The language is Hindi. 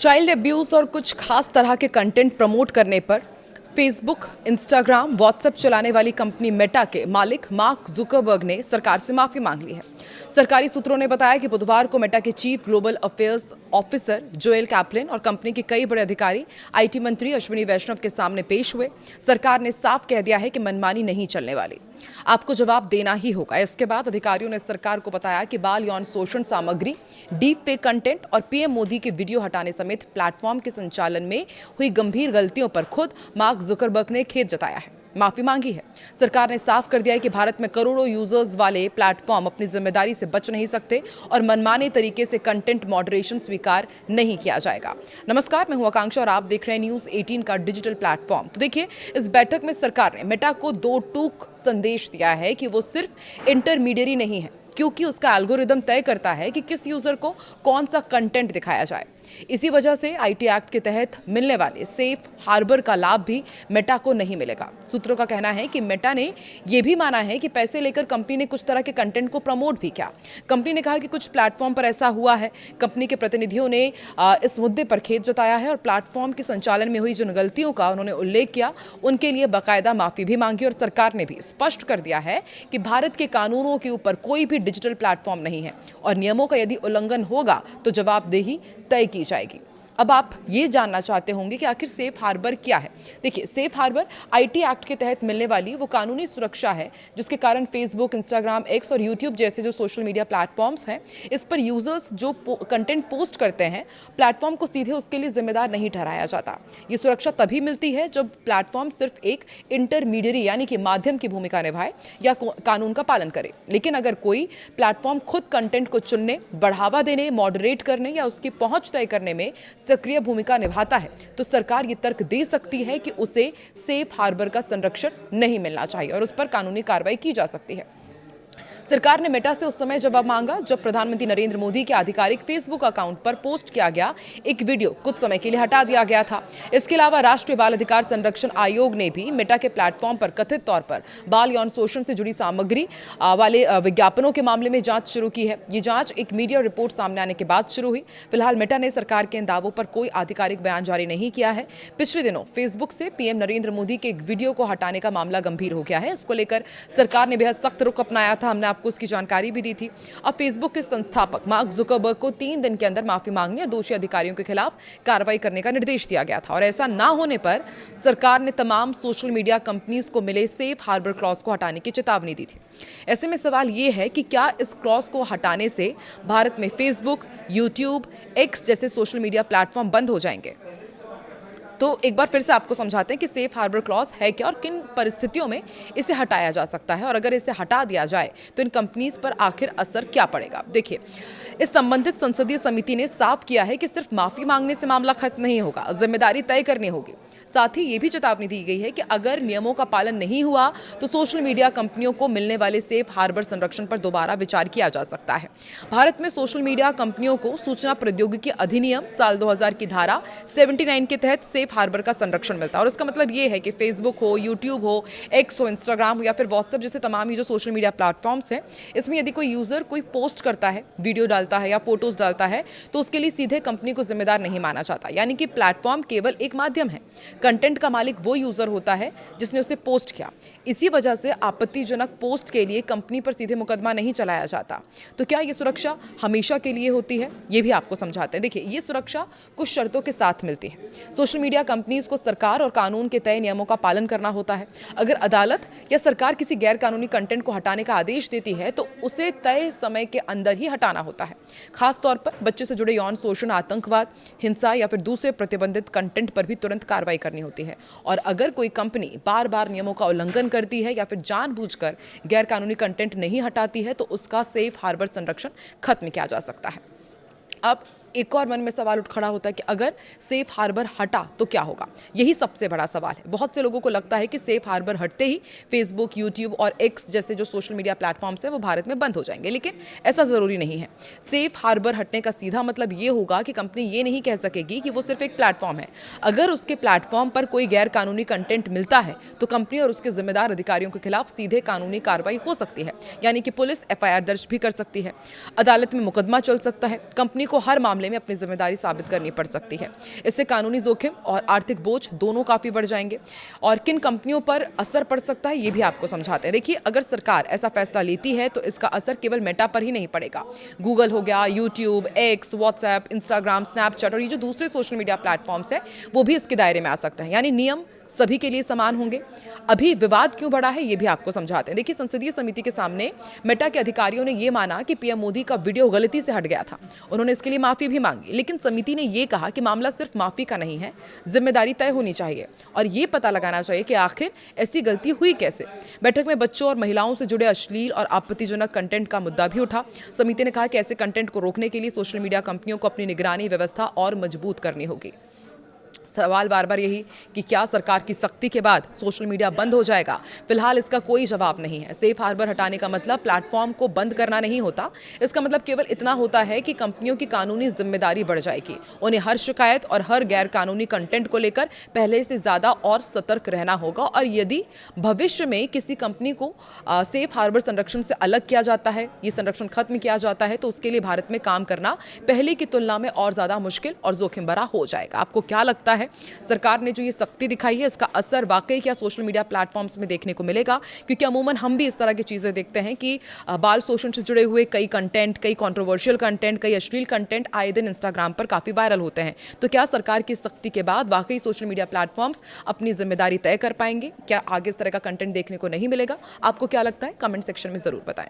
चाइल्ड अब्यूज और कुछ खास तरह के कंटेंट प्रमोट करने पर फेसबुक, इंस्टाग्राम, व्हाट्सएप चलाने वाली कंपनी मेटा के मालिक मार्क जुकरबर्ग ने सरकार से माफी मांग ली है। सरकारी सूत्रों ने बताया कि बुधवार को मेटा के chief global affairs officer Joel Caplin और कंपनी के कई बड़े अधिकारी आईटी मंत्री अश्विनी वैष्णव के सामने पेश हुए। सरकार ने साफ कह दिया है कि मनमानी नहीं चलने वाली, आपको जवाब देना ही होगा। इसके बाद अधिकारियों ने सरकार को बताया कि बाल यौन शोषण सामग्री, डीप फेक कंटेंट और पीएम मोदी के वीडियो हटाने समेत प्लेटफॉर्म के संचालन में हुई गंभीर गलतियों पर खुद मार्क जुकरबर्ग ने खेद जताया है, माफी मांगी है। सरकार ने साफ कर दिया है कि भारत में करोड़ों यूजर्स वाले प्लेटफॉर्म अपनी जिम्मेदारी से बच नहीं सकते और मनमाने तरीके से कंटेंट मॉडरेशन स्वीकार नहीं किया जाएगा। नमस्कार, मैं हूं आकांक्षा और आप देख रहे हैं न्यूज़ 18 का डिजिटल प्लेटफॉर्म। तो देखिए, इस बैठक में सरकार ने मेटा को दो टूक संदेश दिया है कि वो सिर्फ इंटरमीडियरी नहीं है, क्योंकि उसका एल्गोरिदम तय करता है कि किस यूजर को कौन सा कंटेंट दिखाया जाए। इसी वजह से आईटी एक्ट के तहत मिलने वाले सेफ हार्बर का लाभ भी मेटा को नहीं मिलेगा। सूत्रों का कहना है कि मेटा ने यह भी माना है कि पैसे लेकर कंपनी ने कुछ तरह के कंटेंट को प्रमोट भी किया। कंपनी ने कहा कि कुछ प्लेटफॉर्म पर ऐसा हुआ है। कंपनी के प्रतिनिधियों ने इस मुद्दे पर खेद जताया है और प्लेटफॉर्म के संचालन में हुई जिन गलतियों का उन्होंने उल्लेख किया, उनके लिए बाकायदा माफी भी मांगी। और सरकार ने भी स्पष्ट कर दिया है कि भारत के कानूनों के ऊपर कोई भी डिजिटल प्लेटफॉर्म नहीं है और नियमों का यदि उल्लंघन होगा तो जवाबदेही तय की जाएगी। अब आप ये जानना चाहते होंगे कि आखिर सेफ हार्बर क्या है। देखिए, सेफ हार्बर आईटी एक्ट के तहत मिलने वाली वो कानूनी सुरक्षा है जिसके कारण फेसबुक, इंस्टाग्राम, एक्स और यूट्यूब जैसे जो सोशल मीडिया प्लेटफॉर्म्स हैं, इस पर यूजर्स जो कंटेंट पोस्ट करते हैं, प्लेटफॉर्म को सीधे उसके लिए जिम्मेदार नहीं ठहराया जाता। ये सुरक्षा तभी मिलती है जब प्लेटफॉर्म सिर्फ एक इंटरमीडियरी यानी कि माध्यम की भूमिका निभाए या कानून का पालन करे। लेकिन अगर कोई प्लेटफॉर्म खुद कंटेंट को चुनने, बढ़ावा देने, मॉडरेट करने या उसकी पहुंच तय करने में सक्रिय भूमिका निभाता है तो सरकार ये तर्क दे सकती है कि उसे सेफ हार्बर का संरक्षण नहीं मिलना चाहिए और उस पर कानूनी कार्रवाई की जा सकती है। सरकार ने मेटा से उस समय जवाब मांगा जब प्रधानमंत्री नरेंद्र मोदी के आधिकारिक फेसबुक अकाउंट पर पोस्ट किया गया एक वीडियो कुछ समय के लिए हटा दिया गया था। इसके अलावा राष्ट्रीय बाल अधिकार संरक्षण आयोग ने भी मेटा के प्लेटफॉर्म पर कथित तौर पर बाल यौन शोषण से जुड़ी सामग्री वाले विज्ञापनों के मामले में जांच शुरू की है। ये जांच एक मीडिया रिपोर्ट सामने आने के बाद शुरू हुई। फिलहाल मेटा ने सरकार के इन दावों पर कोई आधिकारिक बयान जारी नहीं किया है। पिछले दिनों फेसबुक से पीएम नरेंद्र मोदी के एक वीडियो को हटाने का मामला गंभीर हो गया है। इसको लेकर सरकार ने बेहद सख्त रुख अपनाया था। हमने आपको उसकी जानकारी भी दी थी। अब फेसबुक के संस्थापक मार्क जुकरबर्ग को 3 दिन के अंदर माफी मांगने और दोषी अधिकारियों के खिलाफ कार्रवाई करने का निर्देश दिया गया था और ऐसा ना होने पर सरकार ने तमाम सोशल मीडिया कंपनीज को मिले सेफ हार्बर क्लॉज को हटाने की चेतावनी दी थी। ऐसे में सवाल ये है कि क्या इस क्लॉज को हटाने से भारत में फेसबुक, यूट्यूब, एक्स जैसे सोशल मीडिया प्लेटफॉर्म बंद हो जाएंगे? तो एक बार फिर से आपको समझाते हैं कि सेफ हार्बर क्लॉज है क्या और किन परिस्थितियों में इसे हटाया जा सकता है और अगर इसे हटा दिया जाए तो इन कंपनीज पर आखिर असर क्या पड़ेगा। देखिए, इस संबंधित संसदीय समिति ने साफ किया है कि सिर्फ माफी मांगने से मामला खत्म नहीं होगा, जिम्मेदारी तय करनी होगी। साथ ही ये भी चेतावनी दी गई है कि अगर नियमों का पालन नहीं हुआ तो सोशल मीडिया कंपनियों को मिलने वाले सेफ हार्बर संरक्षण पर दोबारा विचार किया जा सकता है। भारत में सोशल मीडिया कंपनियों को सूचना प्रौद्योगिकी अधिनियम साल 2000 की धारा 79 के तहत सेफ हार्बर का संरक्षण मिलता है और इसका मतलब ये है कि फेसबुक हो, यूट्यूब हो, एक्स हो, इंस्टाग्राम हो या फिर व्हाट्सएप जैसे तमाम ये जो सोशल मीडिया प्लेटफॉर्म्स हैं, इसमें यदि कोई यूजर कोई पोस्ट करता है, वीडियो डालता है या फोटोज डालता है तो उसके लिए सीधे कंपनी को जिम्मेदार नहीं माना जाता। यानी कि प्लेटफॉर्म केवल एक माध्यम है, कंटेंट का मालिक वो यूजर होता है जिसने उसे पोस्ट किया। इसी वजह से आपत्तिजनक पोस्ट के लिए कंपनी पर सीधे मुकदमा नहीं चलाया जाता। तो क्या ये सुरक्षा हमेशा के लिए होती है? ये भी आपको समझाते हैं। देखिए, ये सुरक्षा कुछ शर्तों के साथ मिलती है। सोशल मीडिया कंपनीज को सरकार और कानून के तय नियमों का पालन करना होता है। अगर अदालत या सरकार किसी गैर कानूनी कंटेंट को हटाने का आदेश देती है तो उसे तय समय के अंदर ही हटाना होता है। खास तौर पर बच्चे से जुड़े यौन शोषण, आतंकवाद, हिंसा या फिर दूसरे प्रतिबंधित कंटेंट पर भी तुरंत कार्रवाई करनी होती है। और अगर कोई कंपनी बार बार नियमों का उल्लंघन करती है या फिर जानबूझकर गैर कानूनी कंटेंट नहीं हटाती है तो उसका सेफ हार्बर संरक्षण खत्म किया जा सकता है। अब एक और मन में सवाल उठ खड़ा होता है कि अगर सेफ हार्बर हटा तो क्या होगा? यही सबसे बड़ा सवाल है। बहुत से लोगों को लगता है कि सेफ हार्बर हटते ही फेसबुक, यूट्यूब और एक्स जैसे जो सोशल मीडिया प्लेटफॉर्म्स हैं वो भारत में बंद हो जाएंगे, लेकिन ऐसा ज़रूरी नहीं है। सेफ हार्बर हटने का सीधा मतलब ये होगा कि कंपनी ये नहीं कह सकेगी कि वो सिर्फ एक प्लेटफॉर्म है। अगर उसके प्लेटफॉर्म पर कोई गैर कानूनी कंटेंट मिलता है तो कंपनी और उसके जिम्मेदार अधिकारियों के खिलाफ सीधे कानूनी कार्रवाई हो सकती है, यानी कि पुलिस FIR दर्ज भी कर सकती है, अदालत में मुकदमा चल सकता है। कंपनी को हर मामले मामले में अपनी जिम्मेदारी साबित करनी पड़ सकती है। इससे कानूनी जोखिम और आर्थिक बोझ दोनों काफ़ी बढ़ जाएंगे। और किन कंपनियों पर असर पड़ सकता है ये भी आपको समझाते हैं। देखिए, अगर सरकार ऐसा फैसला लेती है तो इसका असर केवल मेटा पर ही नहीं पड़ेगा। गूगल हो गया, YouTube, x, WhatsApp, Instagram, Snapchat और ये जो दूसरे सोशल मीडिया प्लेटफॉर्म्स है वो भी इसके दायरे में आ सकते हैं। यानी नियम सभी के लिए समान होंगे। अभी विवाद क्यों बढ़ा है ये भी आपको समझाते हैं। देखिए, संसदीय समिति के सामने मेटा के अधिकारियों ने ये माना कि पीएम मोदी का वीडियो गलती से हट गया था। उन्होंने इसके लिए माफी भी मांगी, लेकिन समिति ने ये कहा कि मामला सिर्फ माफी का नहीं है, जिम्मेदारी तय होनी चाहिए और ये पता लगाना चाहिए कि आखिर ऐसी गलती हुई कैसे। बैठक में बच्चों और महिलाओं से जुड़े अश्लील और आपत्तिजनक कंटेंट का मुद्दा भी उठा। समिति ने कहा कि ऐसे कंटेंट को रोकने के लिए सोशल मीडिया कंपनियों को अपनी निगरानी व्यवस्था और मजबूत करनी होगी। सवाल बार बार यही कि क्या सरकार की सख्ती के बाद सोशल मीडिया बंद हो जाएगा? फिलहाल इसका कोई जवाब नहीं है। सेफ हार्बर हटाने का मतलब प्लेटफॉर्म को बंद करना नहीं होता। इसका मतलब केवल इतना होता है कि कंपनियों की कानूनी जिम्मेदारी बढ़ जाएगी। उन्हें हर शिकायत और हर गैर कानूनी कंटेंट को लेकर पहले से ज़्यादा और सतर्क रहना होगा। और यदि भविष्य में किसी कंपनी को सेफ हार्बर संरक्षण से अलग किया जाता है, ये संरक्षण खत्म किया जाता है, तो उसके लिए भारत में काम करना पहले की तुलना में और ज़्यादा मुश्किल और जोखिम भरा हो जाएगा। आपको क्या लगता है, सरकार ने जो ये सख्ती दिखाई है इसका असर वाकई क्या सोशल मीडिया प्लेटफॉर्म्स में देखने को मिलेगा? क्योंकि अमूमन हम भी इस तरह की चीज़ें देखते हैं कि बाल शोषण से जुड़े हुए कई कंटेंट, कई कंट्रोवर्शियल कंटेंट, कई अश्लील कंटेंट आए दिन इंस्टाग्राम पर काफ़ी वायरल होते हैं। तो क्या सरकार की सख्ती के बाद वाकई सोशल मीडिया प्लेटफॉर्म्स अपनी जिम्मेदारी तय कर पाएंगे? क्या आगे इस तरह का कंटेंट देखने को नहीं मिलेगा? आपको क्या लगता है? कमेंट सेक्शन में ज़रूर बताएं।